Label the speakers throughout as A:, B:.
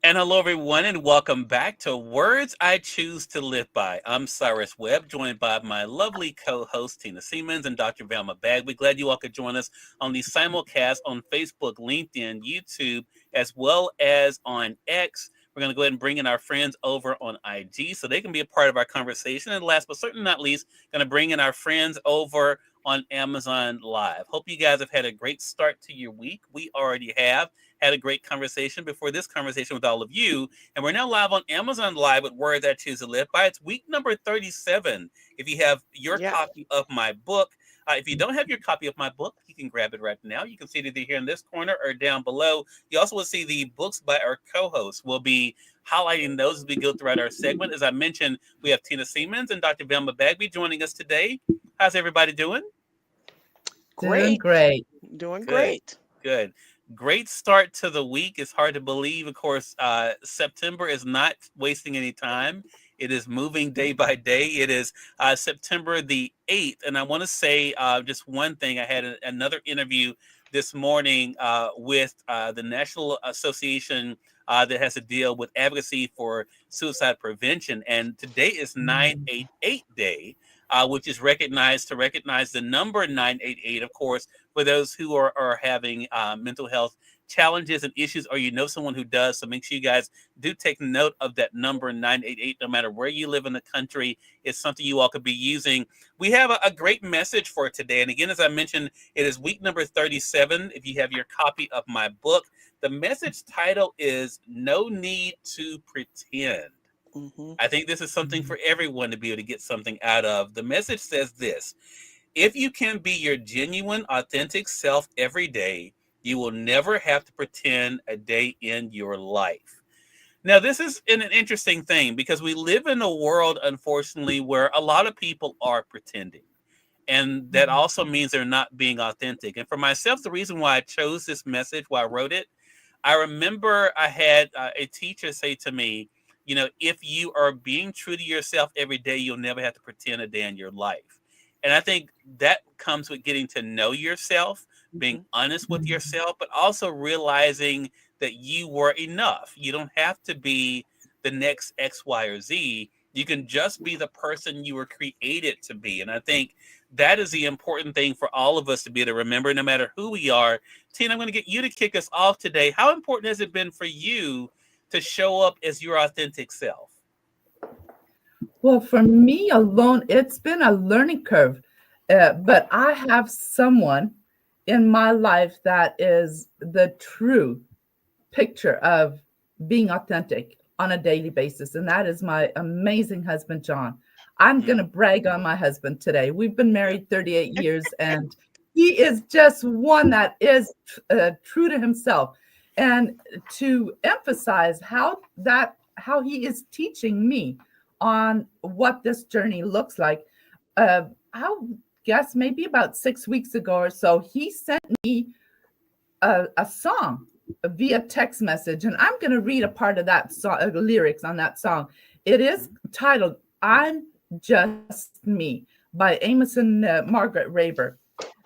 A: And hello, everyone, and welcome back to Words I Choose to Live By. I'm Cyrus Webb, joined by my lovely co-host Tina Siemens and Dr. Velma Bagby. Glad you all could join us on the simulcast on Facebook, LinkedIn, YouTube, as well as on X. We're going to go ahead and bring in our friends over on IG so they can be a part of our conversation. And last but certainly not least, going to bring in our friends over on Amazon Live. Hope you guys have had a great start to your week. We already have had a great conversation before this conversation with all of you. And we're now live on Amazon Live with Words I Choose to Live By. It's week number 37. If you have your copy of my book, if you don't have your copy of my book, you can grab it right now. You can see it either here in this corner or down below. You also will see the books by our co-hosts. We'll be highlighting those as we go throughout our segment. As I mentioned, we have Tina Siemens and Dr. Velma Bagby joining us today. How's everybody doing?
B: Doing great.
C: Doing
A: Good.
C: great.
A: Good. Great start to the week. It's hard to believe. Of course, September is not wasting any time. It is moving day by day. It is September the 8th. And I want to say just one thing. I had another interview this morning with the National Association that has to deal with advocacy for suicide prevention. And today is 988 Day. Which is recognized to recognize the number 988, of course, for those who are having mental health challenges and issues, or you know someone who does. So make sure you guys do take note of that number 988, no matter where you live in the country. It's something you all could be using. We have a great message for today. And again, as I mentioned, it is week number 37. If you have your copy of my book, the message title is No Need to Pretend. I think this is something for everyone to be able to get something out of. The message says this: if you can be your genuine, authentic self every day, you will never have to pretend a day in your life. Now, this is an interesting thing because we live in a world, unfortunately, where a lot of people are pretending. And that also means they're not being authentic. And for myself, the reason why I chose this message, why I wrote it, I remember I had a teacher say to me, you know, if you are being true to yourself every day, you'll never have to pretend a day in your life. And I think that comes with getting to know yourself, being honest with yourself, but also realizing that you were enough. You don't have to be the next X, Y, or Z. You can just be the person you were created to be. And I think that is the important thing for all of us to be able to remember, no matter who we are. Tina, I'm going to get you to kick us off today. How important has it been for you to show up as your authentic self?
B: Well, for me alone, it's been a learning curve. But I have someone in my life that is the true picture of being authentic on a daily basis. And that is my amazing husband, John. I'm going to brag on my husband today. We've been married 38 years, and he is just one that is true to himself. And to emphasize how he is teaching me on what this journey looks like, I'll guess maybe about 6 weeks ago or so, he sent me a song via text message, and I'm going to read a part of that song, lyrics on that song. It is titled "I'm Just Me" by Amos and Margaret Raber.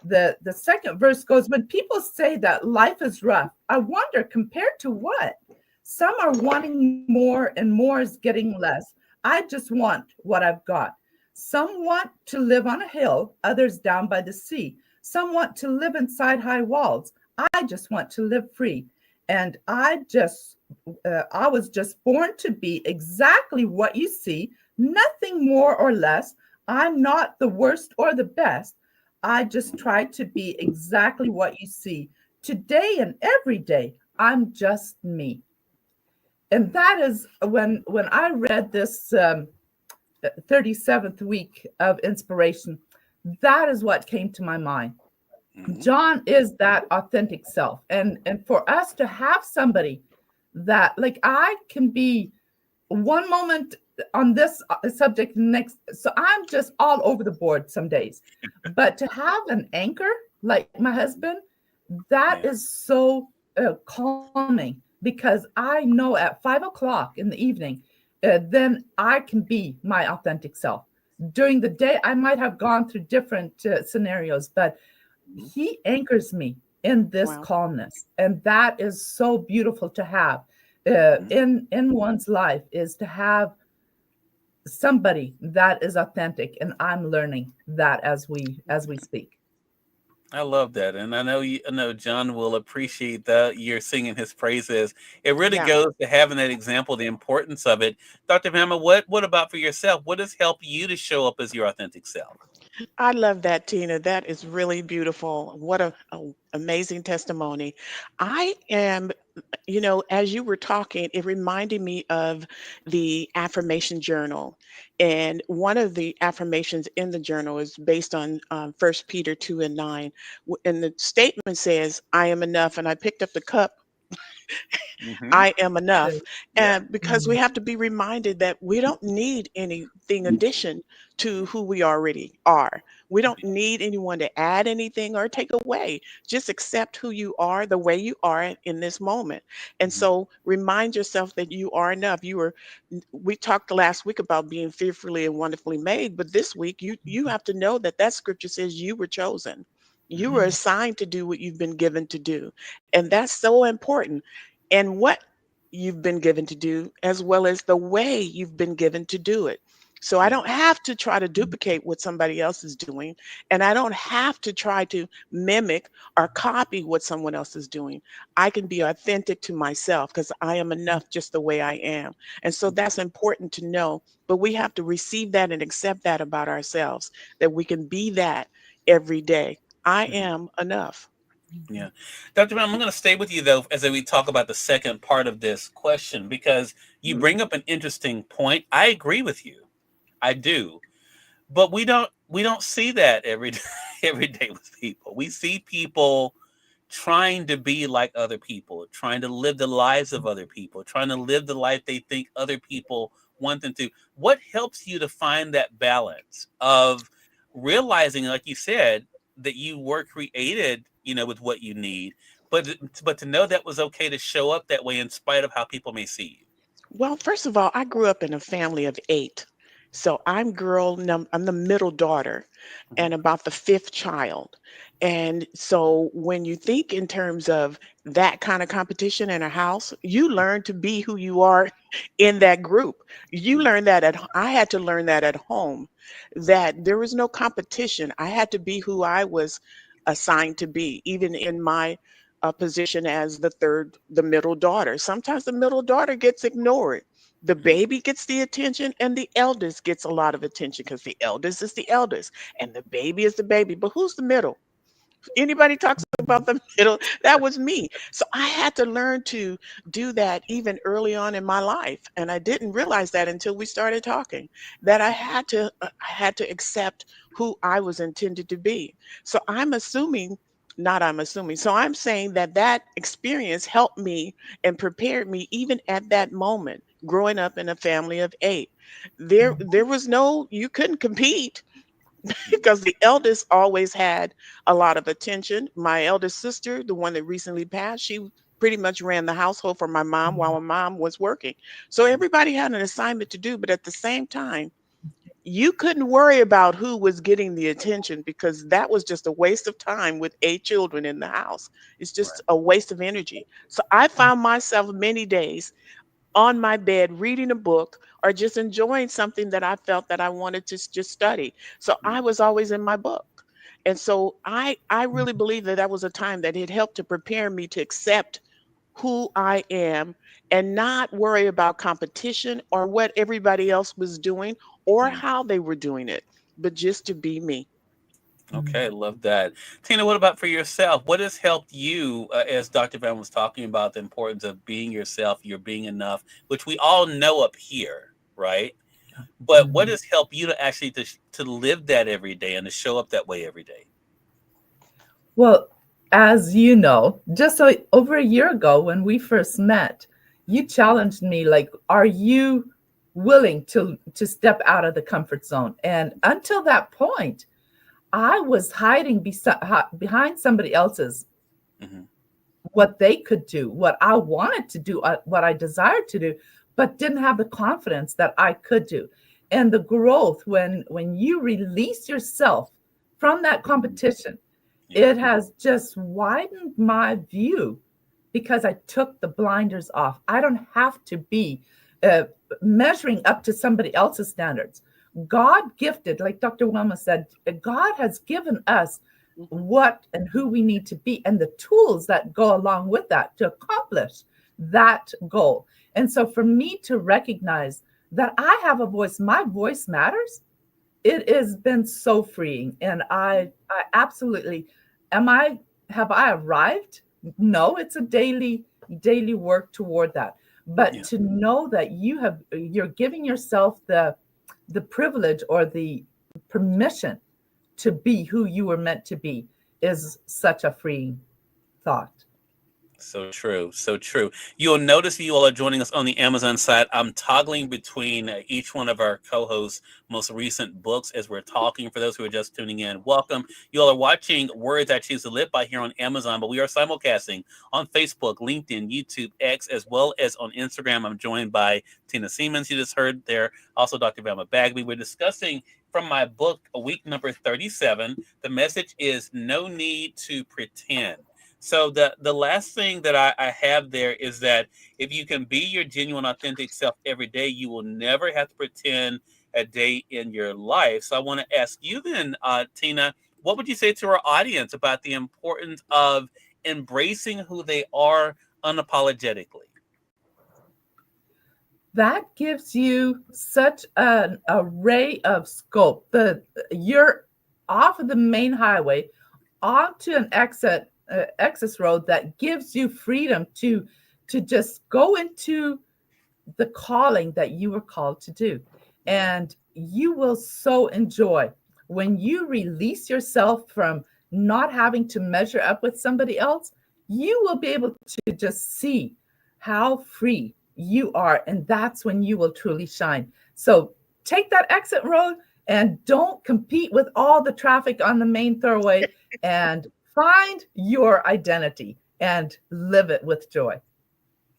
B: The second verse goes, when people say that life is rough, I wonder compared to what? Some are wanting more and more is getting less. I just want what I've got. Some want to live on a hill, others down by the sea. Some want to live inside high walls. I just want to live free. And I was just born to be exactly what you see, nothing more or less. I'm not the worst or the best. I just try to be exactly what you see. Today and every day, I'm just me. And that is when I read this 37th week of inspiration, that is what came to my mind. John is that authentic self. And for us to have somebody that, like, I can be one moment on this subject next, so I'm just all over the board some days. But to have an anchor like my husband, that is so calming, because I know at 5 o'clock in the evening, then I can be my authentic self. During the day, I might have gone through different scenarios, but he anchors me in this calmness. And that is so beautiful to have,
A: Mhm.
B: in one's life is to have somebody that is authentic, and I'm learning that as we speak.
A: I love that, and I know John will appreciate that you're singing his praises. It really
C: Yeah,
A: goes to having that example, the importance of it. Dr. Velma, what about for yourself? What has helped you to show up as your authentic self?
C: I love that, Tina. That is really beautiful. What a amazing testimony. I am, as you were talking, it reminded me of the affirmation journal. And one of the affirmations in the journal is based on 1 Peter 2 and 9. And the statement says, I am enough. And I picked up the cup.
A: Hmm.
C: I am enough.
A: Yeah.
C: And because we have to be reminded that we don't need anything addition to who we already are. We don't need anyone to add anything or take away. Just accept who you are the way you are in this moment. And
A: Hmm.
C: so remind yourself that you are enough. We talked last week about being fearfully and wonderfully made, but this week you have to know that that scripture says you were chosen. You were
A: Hmm.
C: assigned to do what you've been given to do. And that's so important, and what you've been given to do, as well as the way you've been given to do it. So I
A: Yeah.
C: don't have to try to duplicate what somebody else is doing, and I don't have to try to mimic or copy what someone else is doing. I can be authentic to myself because I am enough just the way I am. And so that's important to know, but we have to receive that and accept that about ourselves, that we can be that every day. I
A: Mhm.
C: am enough.
A: Yeah. Dr. Brown, I'm going to stay with you though as we talk about the second part of this question because you bring up an interesting point. I agree with you. I do. But we don't see that every day, every day with people. We see people trying to be like other people, trying to live the lives of other people, trying to live the life they think other people want them to. What helps you to find that balance of realizing, like you said, that you were created, with what you need, but to know that was okay to show up that way in spite of how people may see you.
C: Well, first of all, I grew up in a family of eight. So I'm the middle daughter
A: Mhm.
C: and about the fifth child. And so when you think in terms of that kind of competition in a house, you learn to be who you are in that group. I had to learn that at home, that there was no competition. I had to be who I was assigned to be, even in my position as the middle daughter. Sometimes the middle daughter gets ignored. The
A: Mhm.
C: baby gets the attention, and the eldest gets a lot of attention because the eldest is the eldest, and the baby is the baby. But who's the middle? Anybody talks about the middle, that was me. So I had to learn to do that even early on in my life, and I didn't realize that until we started talking, that I had to accept who I was intended to be. So I'm assuming, not I'm assuming, so I'm saying that that experience helped me and prepared me even at that moment, growing up in a family of eight. There was no, you couldn't compete because the eldest always had a lot of attention. My eldest sister, the one that recently passed, she pretty much ran the household for my mom while my mom was working. So everybody had an assignment to do, but at the same time, you couldn't worry about who was getting the attention because that was just a waste of time with eight children in the house. It's just
A: Right.
C: a waste of energy. So I found myself many days on my bed reading a book or just enjoying something that I felt that I wanted to just study. So
A: Yeah.
C: I was always in my book. And so I really believe that that was a time that it helped to prepare me to accept who I am and not worry about competition or what everybody else was doing or
A: Yeah.
C: how they were doing it, but just to be me.
A: Okay, love that. Tina, what about for yourself? What has helped you, as Dr. Van was talking about the importance of being yourself, you're being enough, which we all know up here, right? But what
B: Mhm.
A: has helped you to actually to live that every day and to show up that way every day?
B: Well, as you know, just over a year ago when we first met, you challenged me like, are you willing to step out of the comfort zone? And until that point, I was hiding behind somebody else's
A: Hmm.
B: what they could do, what I wanted to do, what I desired to do, but didn't have the confidence that I could do. And the growth when you release yourself from that competition,
A: Yeah.
B: it has just widened my view because I took the blinders off. I don't have to be uh, measuring up to somebody else's standards. God gifted, like Dr. Wilma said, God has given us
C: Mhm.
B: what and who we need to be and the tools that go along with that to accomplish that goal. And so for me to recognize that I have a voice, my voice matters, it has been so freeing. And I absolutely, am I, have I arrived? No, it's a daily work toward that. But
A: Yeah.
B: to know that you're giving yourself the privilege or the permission to be who you were meant to be is such a freeing thought.
A: So true. So true. You'll notice you all are joining us on the Amazon side. I'm toggling between each one of our co hosts' most recent books as we're talking. For those who are just tuning in, welcome. You all are watching Words I Choose to Live by here on Amazon, but we are simulcasting on Facebook, LinkedIn, YouTube, X, as well as on Instagram. I'm joined by Tina Siemens, you just heard there. Also, Dr. Velma Bagby. We're discussing from my book, week number 37. The message is no need to pretend. So the last thing that I have there is that if you can be your genuine, authentic self every day, you will never have to pretend a day in your life. So I want to ask you then, Tina, what would you say to our audience about the importance of embracing who they are unapologetically?
B: That gives you such an array of scope. You're off of the main highway onto an access road that gives you freedom to just go into the calling that you were called to do. And you will so enjoy when you release yourself from not having to measure up with somebody else. You will be able to just see how free you are. And that's when you will truly shine. So take that exit road and don't compete with all the traffic on the main thoroughway, and find your identity and live it with joy.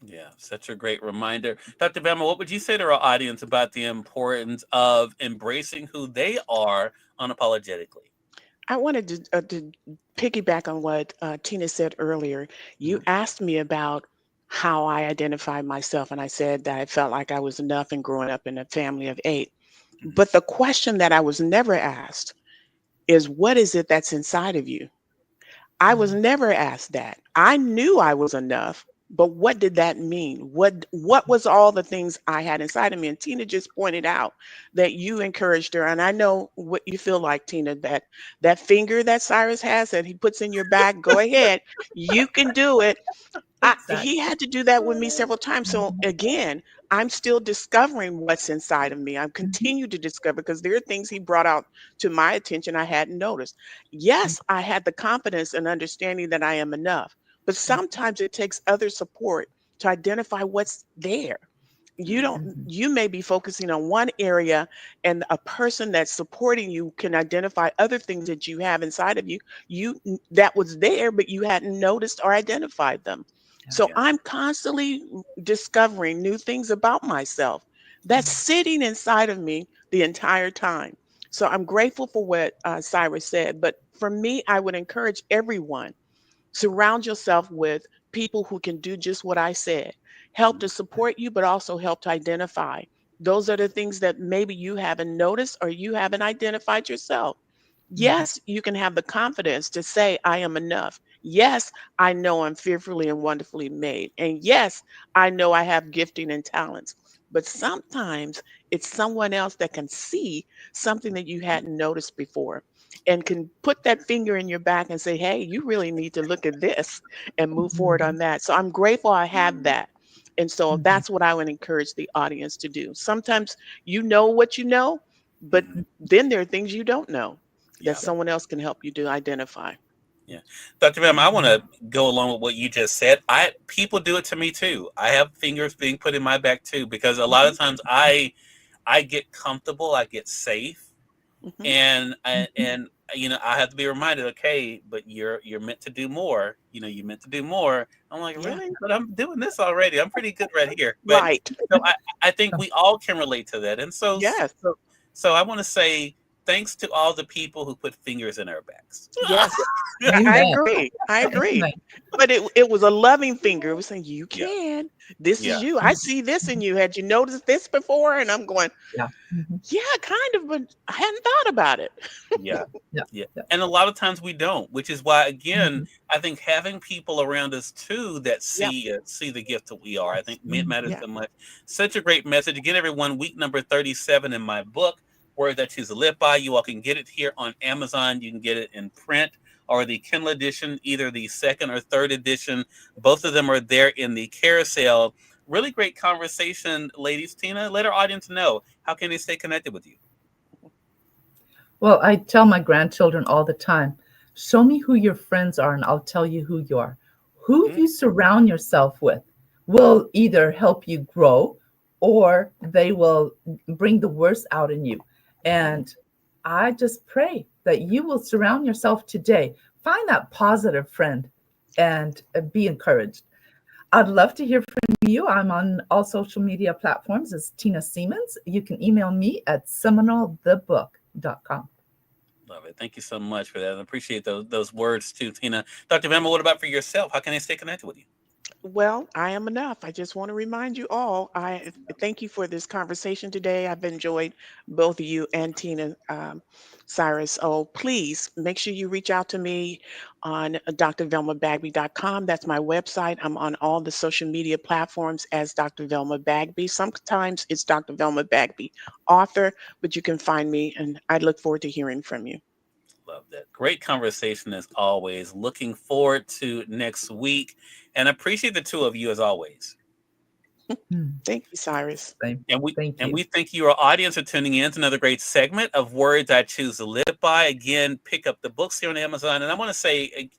A: Yeah, such a great reminder. Dr. Bama, what would you say to our audience about the importance of embracing who they are unapologetically?
C: I wanted to piggyback on what Tina said earlier. You
A: Mhm.
C: asked me about how I identified myself, and I said that I felt like I was enough and growing up in a family of eight.
A: Mhm.
C: But the question that I was never asked is, what is it that's inside of you? I was
B: Mm.
C: never asked that. I knew I was enough, but what did that mean? What was all the things I had inside of me? And Tina just pointed out that you encouraged her, and I know what you feel like, Tina. That finger that Cyrus has that he puts in your back. Go ahead, you can do it. He
B: Exactly.
C: had to do that with me several times. So again, I'm still discovering what's inside of me. I'm
B: Mhm.
C: continue to discover because there are things he brought out to my attention I hadn't noticed. Yes, I had the confidence and understanding that I am enough, but sometimes it takes other support to identify what's there. You don't
B: Mhm.
C: you may be focusing on one area, and a person that's supporting you can identify other things that you have inside of you that was there but you hadn't noticed or identified them.
B: Yeah.
C: So
A: Yeah.
C: I'm constantly discovering new things about myself that's
B: Mhm.
C: sitting inside of me the entire time. So I'm grateful for what Cyrus said, but for me, I would encourage everyone: surround yourself with people who can do just what I said, help to support you, but also help to identify. Those are the things that maybe you haven't noticed or you haven't identified yourself.
B: Mhm.
C: Yes, you can have the confidence to say, I am enough. Yes, I know I'm fearfully and wonderfully made. And yes, I know I have gifting and talents. But sometimes it's someone else that can see something that you hadn't noticed before and can put that finger in your back and say, hey, you really need to look at this and move forward
B: Mhm.
C: on that. So I'm grateful I have that. And so
B: Mhm.
C: that's what I would encourage the audience to do. Sometimes you know what you know, but
A: Mhm.
C: then there are things you don't know that
A: Yeah.
B: Yeah.
C: someone else can help you to identify.
A: Yeah. Dr. Bama, I want to go along with what you just said. People do it to me too. I have fingers being put in my back too because a lot
C: Mhm,
A: of times I get comfortable, I get safe,
C: mhm.
A: and I have to be reminded, okay, but you're meant to do more. You're meant to do more. I'm like,
C: Yeah,
A: really? But I'm doing this already. I'm pretty good right here. But
C: right.
A: so I think we all can relate to that. And so
C: Yes.
A: so I want to say, thanks to all the people who put fingers in our backs.
C: Yes, I
B: Amen.
C: agree. I agree.
B: Amen.
C: But it was a loving finger. It was saying, "You
A: Yeah,
C: can. This is
A: yeah,
C: you. I see this in you. Had you noticed this before?" And I'm going,
B: Yeah. Mhm.
C: "Yeah, kind of, but I hadn't thought about it."
A: yeah.
B: Yeah.
A: Yeah.
B: Yeah.
A: And a lot of times we don't, which is why, again,
B: Mhm.
A: I think having people around us too that
C: Yep.
A: see the gift that we are, I think it
B: Mhm.
A: matters
C: Yeah.
A: so much. Such a great message. Again, everyone, week number 37 in my book, Words I Choose to Live By. You all can get it here on Amazon. You can get it in print or the Kindle edition, either the second or third edition. Both of them are there in the carousel. Really great conversation, ladies. Tina, let our audience know, how can they stay connected with you?
B: Well, I tell my grandchildren all the time, show me who your friends are and I'll tell you who you are. Who
A: Mm,
B: you surround yourself with will either help you grow or they will bring the worst out in you. And I just pray that you will surround yourself today. Find that positive friend and be encouraged. I'd love to hear from you. I'm on all social media platforms as Tina Siemens. You can email me at seminalthebook.com.
A: Love it. Thank you so much for that. I appreciate those words too, Tina. Dr. Velma, what about for yourself? How can they stay connected with you?
C: Well, I am enough. I just want to remind you all, I thank you for this conversation today. I've enjoyed both of you and Tina, Cyrus. Oh, please make sure you reach out to me on drvelmabagby.com. That's my website. I'm on all the social media platforms as Dr. Velma Bagby. Sometimes it's Dr. Velma Bagby, author, but you can find me, and I look forward to hearing from you.
A: Love that. Great conversation as always. Looking forward to next week and appreciate the two of you as always.
B: Hmm.
C: Thank you, Cyrus.
B: Thank,
A: And we
B: thank
A: and
B: you.
A: we thank you, our audience, for tuning in to another great segment of Words I Choose to Live By. Again, pick up the books here on Amazon. And I want to say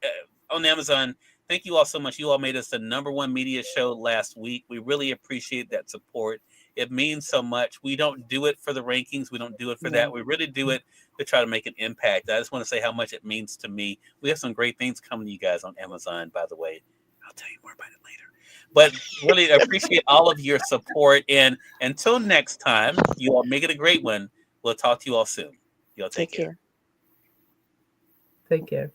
A: on Amazon, thank you all so much. You all made us the #1 media show last week. We really appreciate that support. It means so much. We don't do it for the rankings. We don't do it for that.
C: No.
A: We really do it to try to make an impact. I just want to say how much it means to me. We have some great things coming to you guys on Amazon, by the way. I'll tell you more about it later. But really appreciate all of your support. And until next time, you all make it a great one. We'll talk to you all soon. Y'all take
C: Take
A: care.
C: care.
B: Take care.